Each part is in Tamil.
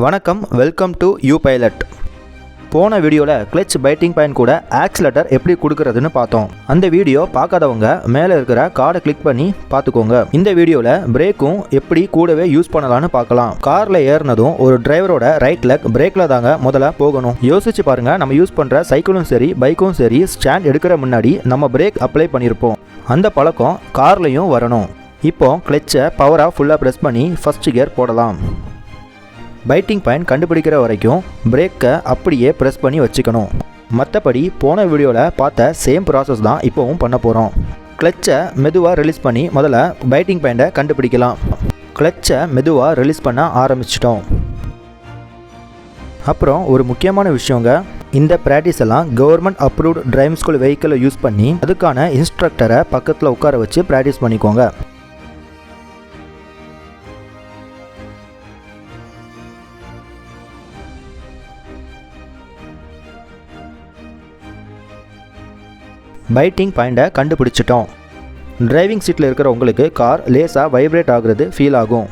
வணக்கம், வெல்கம் டு யூ பைலட். போன வீடியோவில் கிளச் பைட்டிங் பாயிண்ட் கூட ஆக்சிலேட்டர் எப்படி கொடுக்கறதுன்னு பார்த்தோம். அந்த வீடியோ பார்க்காதவங்க மேலே இருக்கிற கார்டை கிளிக் பண்ணி பார்த்துக்கோங்க. இந்த வீடியோவில் பிரேக்கும் எப்படி கூடவே யூஸ் பண்ணலான்னு பார்க்கலாம். காரில் ஏறினதும் ஒரு டிரைவரோட ரைட் லெக் பிரேக்கில் தாங்க முதல்ல போகணும். யோசிச்சு பாருங்க, நம்ம யூஸ் பண்ணுற சைக்கிளும் சரி பைக்கும் சரி ஸ்டாண்ட் எடுக்கிற முன்னாடி நம்ம பிரேக் அப்ளை பண்ணியிருப்போம். அந்த பழக்கம் கார்லையும் வரணும். இப்போ கிளச்சை பவராக ஃபுல்லாக ப்ரெஸ் பண்ணி ஃபர்ஸ்ட் கியர் போடலாம். பைட்டிங் பாயிண்ட் கண்டுபிடிக்கிற வரைக்கும் பிரேக்கை அப்படியே ப்ரெஸ் பண்ணி வச்சுக்கணும். மற்றபடி போன வீடியோவில் பார்த்த சேம் ப்ராசஸ் தான் இப்போவும் பண்ண போகிறோம். கிளச்சை மெதுவாக ரிலீஸ் பண்ணி முதல்ல பைட்டிங் பாயிண்ட்டை கண்டுபிடிக்கலாம். கிளச்சை மெதுவாக ரிலீஸ் பண்ண ஆரம்பிச்சிட்டோம். அப்புறம் ஒரு முக்கியமான விஷயங்க, இந்த ப்ராக்டிஸ் எல்லாம் கவர்மெண்ட் அப்ரூவ்டு டிரைவிங் ஸ்கூல் வெஹிக்கிளை யூஸ் பண்ணி அதுக்கான இன்ஸ்ட்ரக்டரை பக்கத்தில் உட்கார வச்சு ப்ராக்டிஸ் பண்ணிக்கோங்க. பைட்டிங் பாயிண்டை கண்டுபிடிச்சிட்டோம். டிரைவிங் சீட்டில் இருக்கிற உங்களுக்கு கார் லேசாக வைப்ரேட் ஆகுறது ஃபீல் ஆகும்.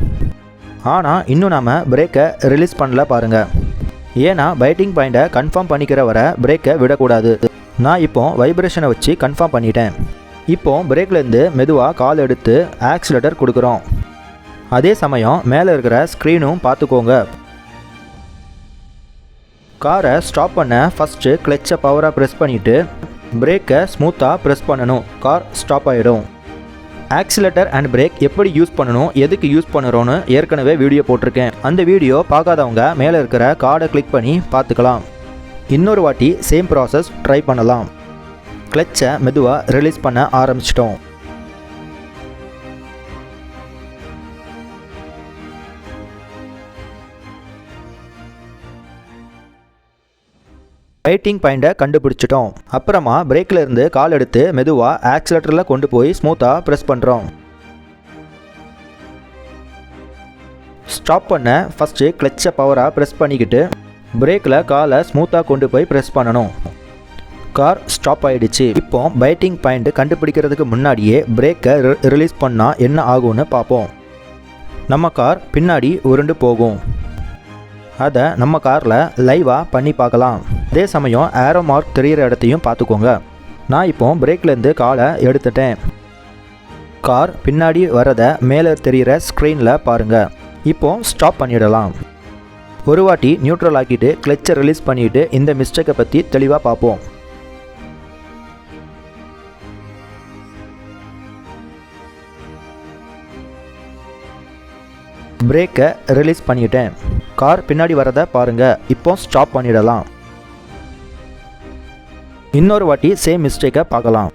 ஆனால் இன்னும் நாம் பிரேக்கை ரிலீஸ் பண்ணல பாருங்கள். ஏன்னா பைட்டிங் பாயிண்டை கன்ஃபார்ம் பண்ணிக்கிற வர பிரேக்கை விடக்கூடாது. நான் இப்போ வைப்ரேஷனை வச்சு கன்ஃபார்ம் பண்ணிட்டேன். இப்போ பிரேக்லேருந்து மெதுவாக கால் எடுத்து ஆக்சிலேட்டர் கொடுக்குறோம். அதே சமயம் மேலே இருக்கிற ஸ்க்ரீனும் பார்த்துக்கோங்க. காரை ஸ்டாப் பண்ண ஃபஸ்ட்டு கிளச்சை பவராக ப்ரெஸ் பண்ணிவிட்டு பிரேக்கை ஸ்மூத்தாக ப்ரெஸ் பண்ணணும். கார் ஸ்டாப் ஆகிடும். ஆக்சிலேட்டர் அண்ட் பிரேக் எப்படி யூஸ் பண்ணணும், எதுக்கு யூஸ் பண்ணுறோன்னு ஏற்கனவே வீடியோ போட்டிருக்கேன். அந்த வீடியோ பார்க்காதவங்க மேலே இருக்கிற கார்டை கிளிக் பண்ணி பார்த்துக்கலாம். இன்னொரு வாட்டி சேம் ப்ராசஸ் ட்ரை பண்ணலாம். கிளச்சை மெதுவாக ரிலீஸ் பண்ண ஆரம்பிச்சிட்டோம். பைட்டிங் பாயிண்டை கண்டுபிடிச்சிட்டோம். அப்புறமா பிரேக்கில் இருந்து கால் எடுத்து மெதுவாக ஆக்சிலேட்டரில் கொண்டு போய் ஸ்மூத்தாக ப்ரெஸ் பண்ணுறோம். ஸ்டாப் பண்ண ஃபஸ்ட்டு கிளச்சை பவராக ப்ரெஸ் பண்ணிக்கிட்டு பிரேக்கில் காலை ஸ்மூத்தாக கொண்டு போய் ப்ரெஸ் பண்ணணும். கார் ஸ்டாப் ஆகிடுச்சு. இப்போ பைட்டிங் பாயிண்ட் கண்டுபிடிக்கிறதுக்கு முன்னாடியே பிரேக்கை ரிலீஸ் பண்ணால் என்ன ஆகும்னு பார்ப்போம். நம்ம கார் பின்னாடி உருண்டு போகும். அதை நம்ம காரில் லைவாக பண்ணி பார்க்கலாம். அதே சமயம் ஏரோ மார்க் தெரிகிற இடத்தையும் பார்த்துக்கோங்க. நான் இப்போ பிரேக்லேருந்து காலை எடுத்துட்டேன். கார் பின்னாடி வரதை மேலே தெரிகிற ஸ்க்ரீனில் பாருங்கள். இப்போ ஸ்டாப் பண்ணிடலாம். ஒரு வாட்டி நியூட்ரல் ஆக்கிட்டு கிளச்சை ரிலீஸ் பண்ணிவிட்டு இந்த மிஸ்டேக்கை பற்றி தெளிவாக பார்ப்போம். பிரேக்கை ரிலீஸ் பண்ணிட்டேன். கார் பின்னாடி வரதை பாருங்கள். இப்போ ஸ்டாப் பண்ணிடலாம். இன்னொரு வாட்டி சேம் மிஸ்டேக்கை பார்க்கலாம்.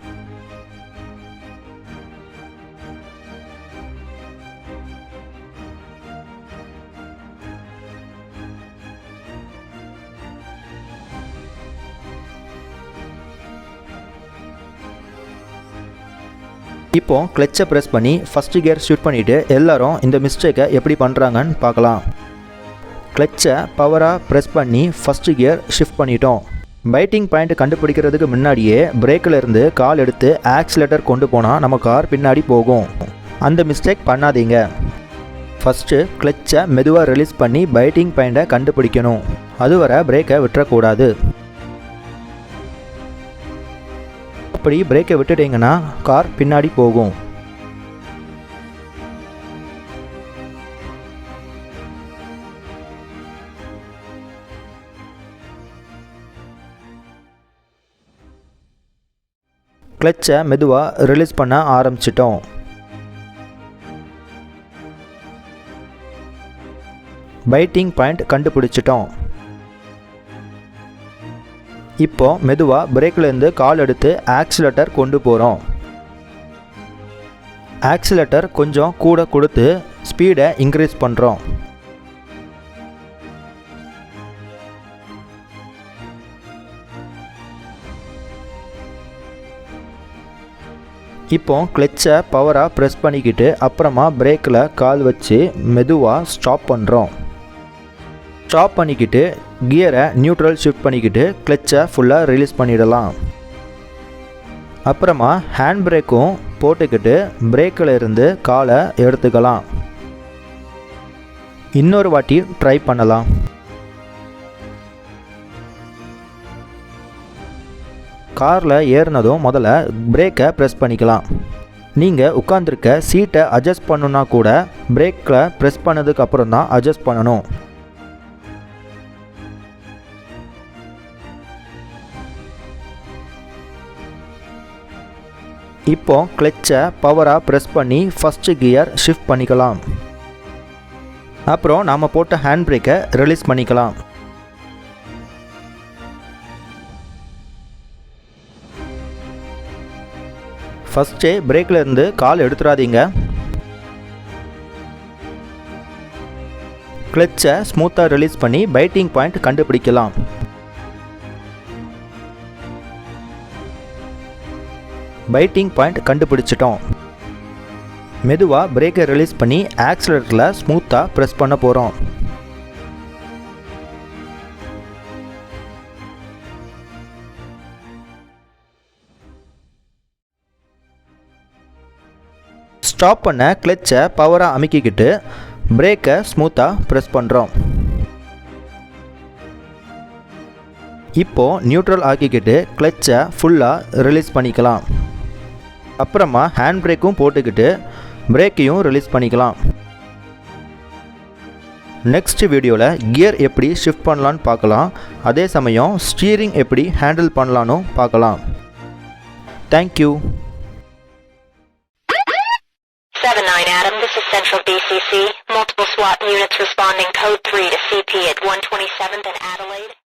இப்போ கிளச்சை ப்ரெஸ் பண்ணி ஃபஸ்ட் கியர் ஷிஃப்ட் பண்ணிவிட்டு எல்லாரும் இந்த மிஸ்டேக்கை எப்படி பண்ணுறாங்கன்னு பார்க்கலாம். கிளச்சை பவராக ப்ரெஸ் பண்ணி ஃபஸ்ட் கியர் ஷிஃப்ட் பண்ணிட்டோம். பைட்டிங் பாயிண்ட் கண்டுபிடிக்கிறதுக்கு முன்னாடியே பிரேக்கில் இருந்து கால் எடுத்து ஆக்சிலேட்டர் கொண்டு போனால் நம்ம கார் பின்னாடி போகும். அந்த மிஸ்டேக் பண்ணாதீங்க. ஃபஸ்ட்டு கிளச்சை மெதுவாக ரிலீஸ் பண்ணி பைட்டிங் பாயிண்டை கண்டுபிடிக்கணும். அதுவரை பிரேக்கை விட்டுறக்கூடாது. அப்படி பிரேக்கை விட்டுட்டீங்கன்னா கார் பின்னாடி போகும். கிளச்சை மெதுவாக ரிலீஸ் பண்ண ஆரம்பிச்சிட்டோம். பைட்டிங் பாயிண்ட் கண்டுபிடிச்சிட்டோம். இப்போ மெதுவாக பிரேக்லேருந்து கால் எடுத்து ஆக்சிலேட்டர் கொண்டு போகிறோம். ஆக்சிலேட்டர் கொஞ்சம் கூட கொடுத்து ஸ்பீடை இன்க்ரீஸ் பண்ணுறோம். இப்போ கிளச்சை பவராக ப்ரெஸ் பண்ணிக்கிட்டு அப்புறமா பிரேக்கில் கால் வச்சு மெதுவாக ஸ்டாப் பண்ணுறோம். ஸ்டாப் பண்ணிக்கிட்டு கியரை நியூட்ரல் ஷிஃப்ட் பண்ணிக்கிட்டு கிளச்சை ஃபுல்லாக ரிலீஸ் பண்ணிடலாம். அப்புறமா ஹேண்ட் பிரேக்கும் போட்டுக்கிட்டு பிரேக்கில் இருந்து காலை எடுத்துக்கலாம். இன்னொரு வாட்டி ட்ரை பண்ணலாம். காரில் ஏறினதும் முதல்ல பிரேக்கை ப்ரெஸ் பண்ணிக்கலாம். நீங்கள் உட்காந்துருக்க சீட்டை அட்ஜஸ்ட் பண்ணுன்னா கூட பிரேக்கில் ப்ரெஸ் பண்ணதுக்கு அப்புறம் தான் அட்ஜஸ்ட் பண்ணணும். இப்போ கிளச்சை பவராக ப்ரெஸ் பண்ணி ஃபஸ்ட்டு கியர் ஷிஃப்ட் பண்ணிக்கலாம். அப்புறம் நாம் போட்ட ஹேண்ட் பிரேக்கை ரிலீஸ் பண்ணிக்கலாம். ஃபஸ்ட்டே பிரேக்கில் இருந்து கால் எடுத்துடாதீங்க. கிளச்சை ஸ்மூத்தாக ரிலீஸ் பண்ணி பைட்டிங் பாயிண்ட் கண்டுபிடிக்கலாம். பைட்டிங் பாயிண்ட் கண்டுபிடிச்சிட்டோம். மெதுவாக பிரேக்கை ரிலீஸ் பண்ணி ஆக்சிலரேட்டரில் ஸ்மூத்தாக ப்ரெஸ் பண்ண போகிறோம். ஸ்டாப் பண்ண கிளச்சை பவராக அமுக்கிக்கிட்டு பிரேக்கை ஸ்மூத்தாக ப்ரெஸ் பண்ணுறோம். இப்போது நியூட்ரல் ஆக்கிக்கிட்டு கிளச்சை ஃபுல்லாக ரிலீஸ் பண்ணிக்கலாம். அப்புறமா ஹேண்ட் பிரேக்கும் போட்டுக்கிட்டு பிரேக்கையும் ரிலீஸ் பண்ணிக்கலாம். நெக்ஸ்ட் வீடியோவில் கியர் எப்படி ஷிஃப்ட் பண்ணலான்னு பார்க்கலாம். அதே சமயம் ஸ்டீரிங் எப்படி ஹேண்டில் பண்ணலான்னு பார்க்கலாம். Thank you. 79 Adam, this is Central BCC. Multiple SWAT units responding code 3 to CP at 127th and Adelaide.